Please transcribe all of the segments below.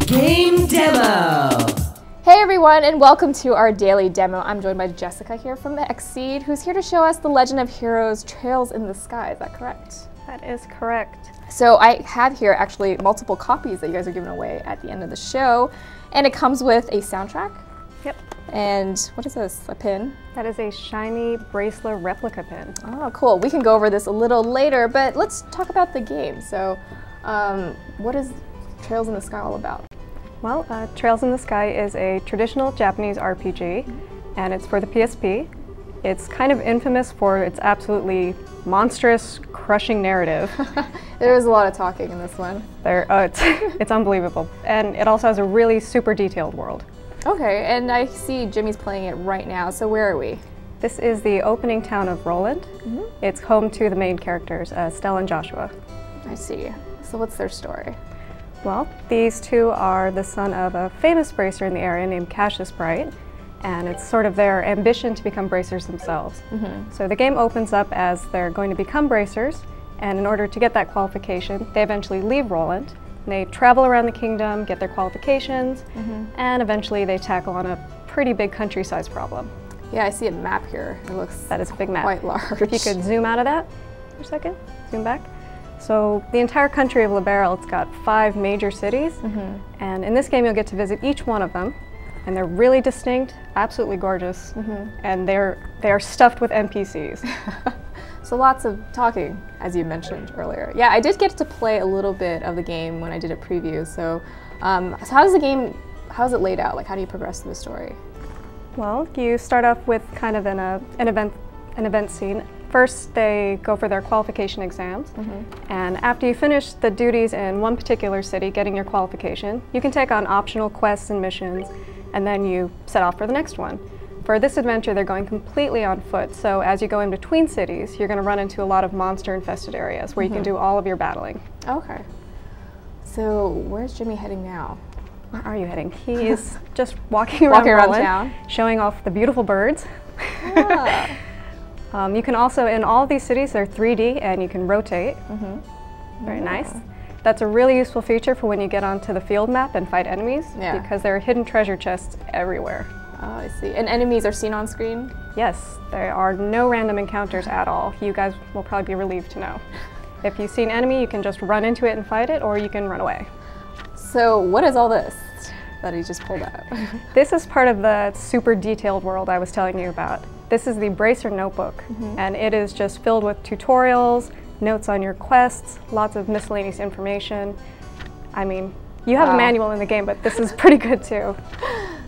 Game Demo! Hey everyone, and welcome to our daily demo. I'm joined by Jessica here from the XSEED, who's here to show us The Legend of Heroes Trails in the Sky. Is that correct? That is correct. So I have here actually multiple copies that you guys are giving away at the end of the show, and it comes with a soundtrack. Yep. And what is this, a pin? That is a shiny bracelet replica pin. Oh, cool. We can go over this a little later, but let's talk about the game. So what is Trails in the Sky all about? Well, Trails in the Sky is a traditional Japanese RPG, and it's for the PSP. It's kind of infamous for its absolutely monstrous, crushing narrative. There is a lot of talking in this one. It's unbelievable. And it also has a really super detailed world. Okay, and I see Jimmy's playing it right now, so where are we? This is the opening town of Roland. It's home to the main characters, Stella and Joshua. I see. So what's their story? Well, these two are the son of a famous bracer in the area named Cassius Bright, and it's sort of their ambition to become bracers themselves. So the game opens up as they're going to become bracers, and in order to get that qualification, they eventually leave Roland. They travel around the kingdom, get their qualifications, and eventually they tackle on a pretty big country-sized problem. Yeah, I see a map here. It looks That is a big map. quite large. If you could zoom out of that for a second, zoom back. So the entire country of Liberl, it's got 5 major cities, and in this game you'll get to visit each one of them, and they're really distinct, absolutely gorgeous, and they are stuffed with NPCs. So lots of talking, as you mentioned earlier. Yeah, I did get to play a little bit of the game when I did a preview. So, how is it laid out? Like, how do you progress through the story? Well, you start off with kind of an event scene. First, they go for their qualification exams, and after you finish the duties in one particular city, getting your qualification, you can take on optional quests and missions, and then you set off for the next one. For this adventure, they're going completely on foot, so as you go in between cities, you're going to run into a lot of monster-infested areas where you can do all of your battling. Okay. So, where's Jimmy heading now? Where are you heading? He is just walking around town, showing off the beautiful birds. Yeah. You can also, in all of these cities, they're 3D and you can rotate. Very nice. That's a really useful feature for when you get onto the field map and fight enemies, because there are hidden treasure chests everywhere. Oh, I see. And enemies are seen on screen? Yes, there are no random encounters at all. You guys will probably be relieved to know. If you see an enemy, you can just run into it and fight it, or you can run away. So what is all this that he just pulled out? This is part of the super detailed world I was telling you about. This is the Bracer Notebook, and it is just filled with tutorials, notes on your quests, lots of miscellaneous information. I mean, you have a manual in the game, but this is pretty good too.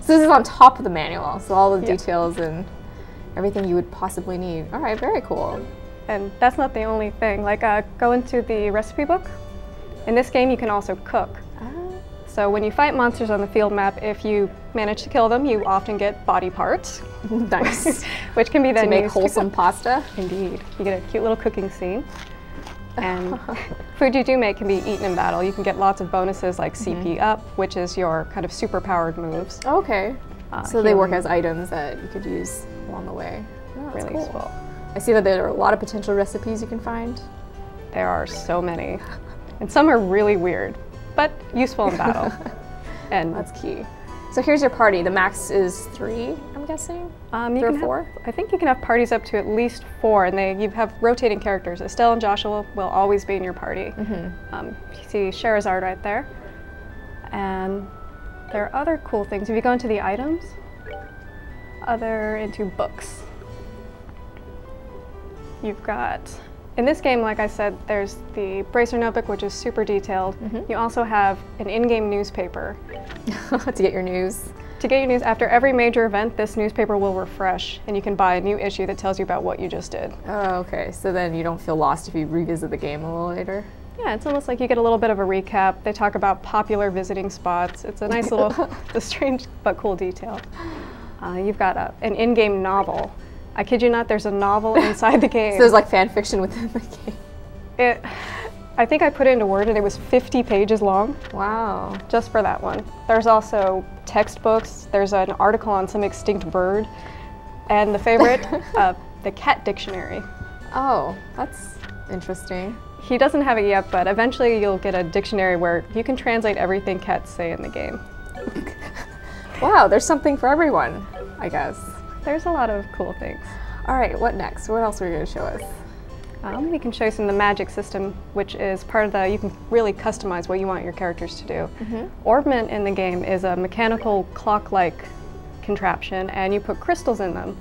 So this is on top of the manual, so all the details and everything you would possibly need. All right, very cool. And that's not the only thing. Like, go into the recipe book. In this game, you can also cook. So when you fight monsters on the field map, if you manage to kill them, you often get body parts. Nice. Which can be then to make used wholesome pasta. Indeed. You get a cute little cooking scene. And food you do make can be eaten in battle. You can get lots of bonuses like CP up, which is your kind of super powered moves. Okay. So they work as items that you could use along the way. Oh, really cool. useful. I see that there are a lot of potential recipes you can find. There are so many. And some are really weird, but useful in battle. And that's key. So here's your party. The max is 3, I'm guessing? 3 or 4? I think you can have parties up to at least 4, and you have rotating characters. Estelle and Joshua will always be in your party. You see Sherazard right there. And there are other cool things. If you go into the items, into books. You've got, in this game, like I said, there's the Bracer Notebook, which is super detailed. You also have an in-game newspaper. To get your news? To get your news, after every major event, this newspaper will refresh, and you can buy a new issue that tells you about what you just did. Oh, okay. So then you don't feel lost if you revisit the game a little later? Yeah, it's almost like you get a little bit of a recap. They talk about popular visiting spots. It's a nice little, a strange but cool detail. You've got an in-game novel. I kid you not, there's a novel inside the game. So there's like fan fiction within the game? I think I put it into Word and it was 50 pages long. Wow. Just for that one. There's also textbooks. There's an article on some extinct bird. And the favorite, the cat dictionary. Oh, that's interesting. He doesn't have it yet, but eventually you'll get a dictionary where you can translate everything cats say in the game. Wow, there's something for everyone, I guess. There's a lot of cool things. All right, what next? What else are you going to show us? We can show you some of the magic system, which is part of the, you can really customize what you want your characters to do. Orbment in the game is a mechanical clock-like contraption, and you put crystals in them,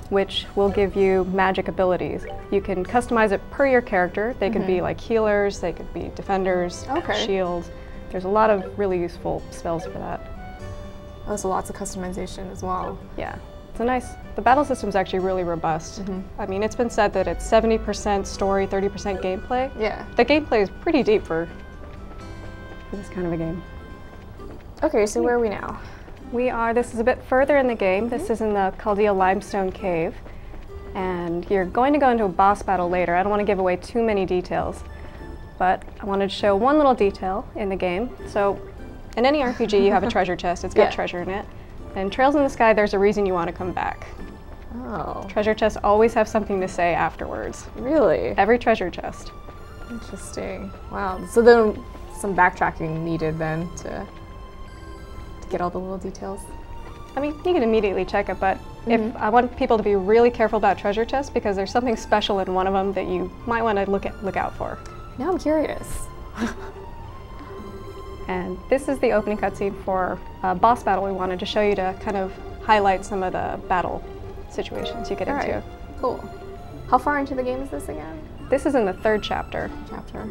which will give you magic abilities. You can customize it per your character. They could be like healers, they could be defenders, shields. There's a lot of really useful spells for that. Oh, so lots of customization as well. Yeah, it's a nice, the battle system's actually really robust. I mean, it's been said that it's 70% story, 30% gameplay. Yeah. The gameplay is pretty deep for this kind of a game. Okay, so where are we now? This is a bit further in the game. This is in the Eel Limestone Cave. And you're going to go into a boss battle later. I don't want to give away too many details, but I wanted to show one little detail in the game. So in any RPG, you have a treasure chest. It's got treasure in it. And Trails in the Sky, there's a reason you want to come back. Oh. Treasure chests always have something to say afterwards. Really? Every treasure chest. Interesting. Wow. So then some backtracking needed then to get all the little details. I mean, you can immediately check it, but if I want people to be really careful about treasure chests because there's something special in one of them that you might want to look out for. Now I'm curious. And this is the opening cutscene for a boss battle we wanted to show you to kind of highlight some of the battle situations you get into. Right. Cool. How far into the game is this again? This is in the 3rd chapter.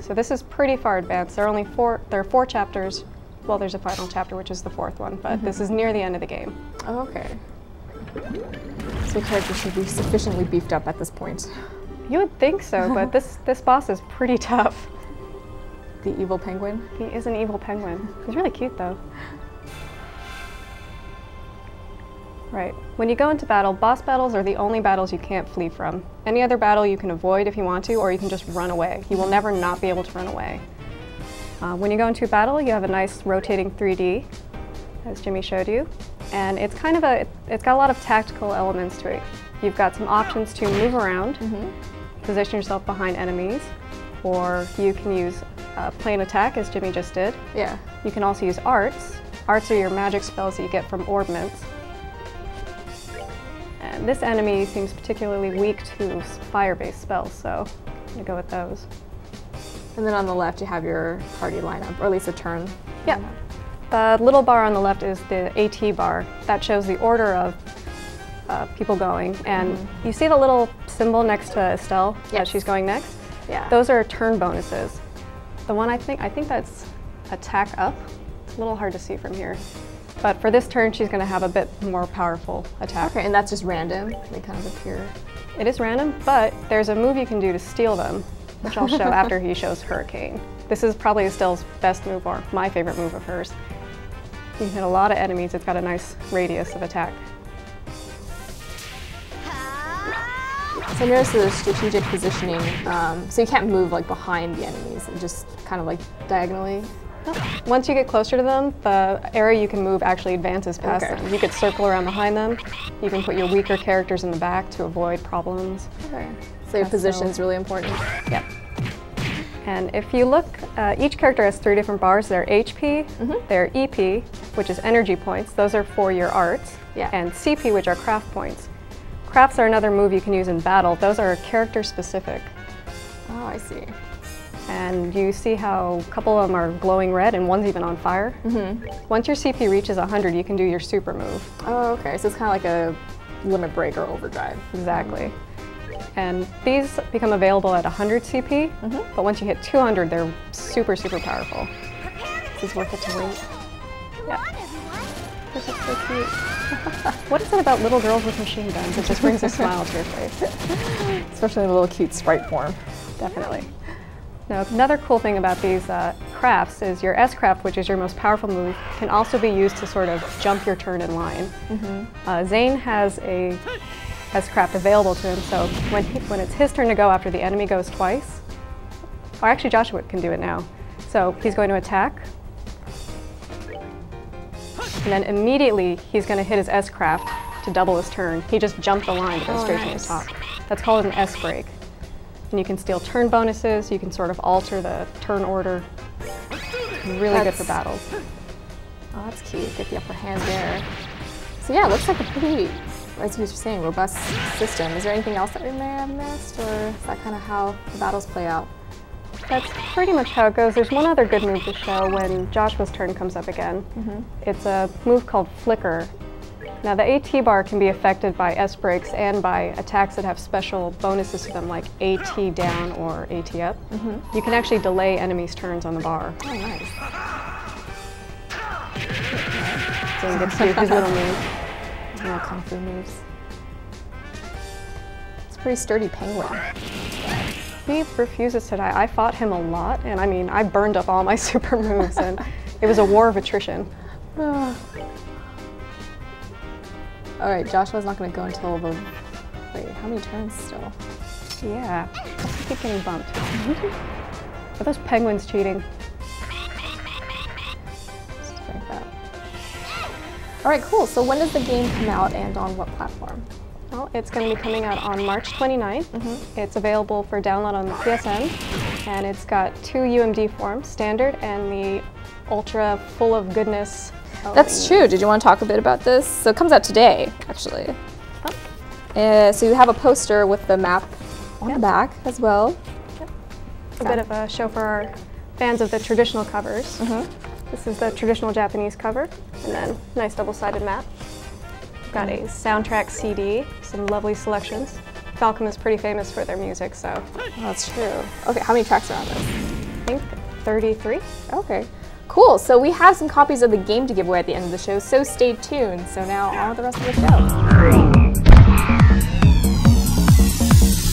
So this is pretty far advanced. There are 4 chapters. Well, there's a final chapter, which is the 4th one, but this is near the end of the game. Oh, okay. So the character should be sufficiently beefed up at this point. You would think so, but this boss is pretty tough. The evil penguin? He is an evil penguin. He's really cute, though. Right. When you go into battle, boss battles are the only battles you can't flee from. Any other battle you can avoid if you want to, or you can just run away. You will never not be able to run away. When you go into battle, you have a nice rotating 3D, as Jimmy showed you, and it's kind of it's got a lot of tactical elements to it. You've got some options to move around, position yourself behind enemies, or you can use plain attack, as Jimmy just did. Yeah. You can also use arts. Arts are your magic spells that you get from orbments. And this enemy seems particularly weak to fire-based spells, so I'm gonna go with those. And then on the left you have your party lineup, or at least a turn. Yeah. The little bar on the left is the AT bar. That shows the order of people going. And you see the little symbol next to Estelle as she's going next? Yeah. Those are turn bonuses. The one I think that's attack up. It's a little hard to see from here. But for this turn, she's going to have a bit more powerful attack. Okay, and that's just random? They kind of appear? It is random, but there's a move you can do to steal them, which I'll show after he shows Hurricane. This is probably Estelle's best move, or my favorite move of hers. You can hit a lot of enemies. It's got a nice radius of attack. So notice the strategic positioning, so you can't move like behind the enemies, just kind of like diagonally. Once you get closer to them, the area you can move actually advances past them. You could circle around behind them. You can put your weaker characters in the back to avoid problems. Okay. So your position is really important. Yep. And if you look, each character has 3 different bars. They're HP, they're EP, which is energy points. Those are for your arts. And CP, which are craft points. Crafts are another move you can use in battle. Those are character specific. Oh, I see. And you see how a couple of them are glowing red and one's even on fire. Once your CP reaches 100, you can do your super move. Oh, okay. So it's kind of like a limit break or overdrive. Exactly. And these become available at 100 CP, but once you hit 200, they're super, super powerful. This is worth it to wait. Yeah. This is so cute. What is it about little girls with machine guns? It just brings a smile to your face. Especially in a little cute sprite form. Definitely. Now, another cool thing about these crafts is your S-craft, which is your most powerful move, can also be used to sort of jump your turn in line. Zane has a S-craft available to him, so when it's his turn to go after the enemy goes twice, or actually Joshua can do it now. So he's going to attack, and then immediately he's going to hit his S-craft to double his turn. He just jumped the line to go straight to the top. That's called an S-break. And you can steal turn bonuses, you can sort of alter the turn order. Really good for battles. Oh, that's cute. Get the upper hand there. So yeah, it looks like a pretty, as you were saying, robust system. Is there anything else that we may have missed, or is that kind of how the battles play out? That's pretty much how it goes. There's one other good move to show when Joshua's turn comes up again. It's a move called Flicker. Now the AT bar can be affected by S breaks and by attacks that have special bonuses to them, like AT down or AT up. You can actually delay enemies' turns on the bar. Oh, nice. So he gets to do his little move. Little kung fu moves. It's a pretty sturdy penguin. He refuses to die. I fought him a lot, and I mean, I burned up all my super moves, and it was a war of attrition. All right, Joshua's not going to go until the... Wait, how many turns still? Yeah, I keep getting bumped. Are those penguins cheating? Just like that. All right, cool. So when does the game come out and on what platform? Well, it's going to be coming out on March 29th. It's available for download on the PSN, and it's got 2 UMD forms, standard and the ultra full of goodness. That's true. Did you want to talk a bit about this? So it comes out today, actually. So you have a poster with the map on the back as well. A bit of a show for our fans of the traditional covers. This is the traditional Japanese cover, and then nice double-sided map. We've got a soundtrack CD, some lovely selections. Falcom is pretty famous for their music, so. That's true. Okay, how many tracks are on this? I think 33. Okay. Cool, so we have some copies of the game to give away at the end of the show, so stay tuned. So now on with the rest of the show.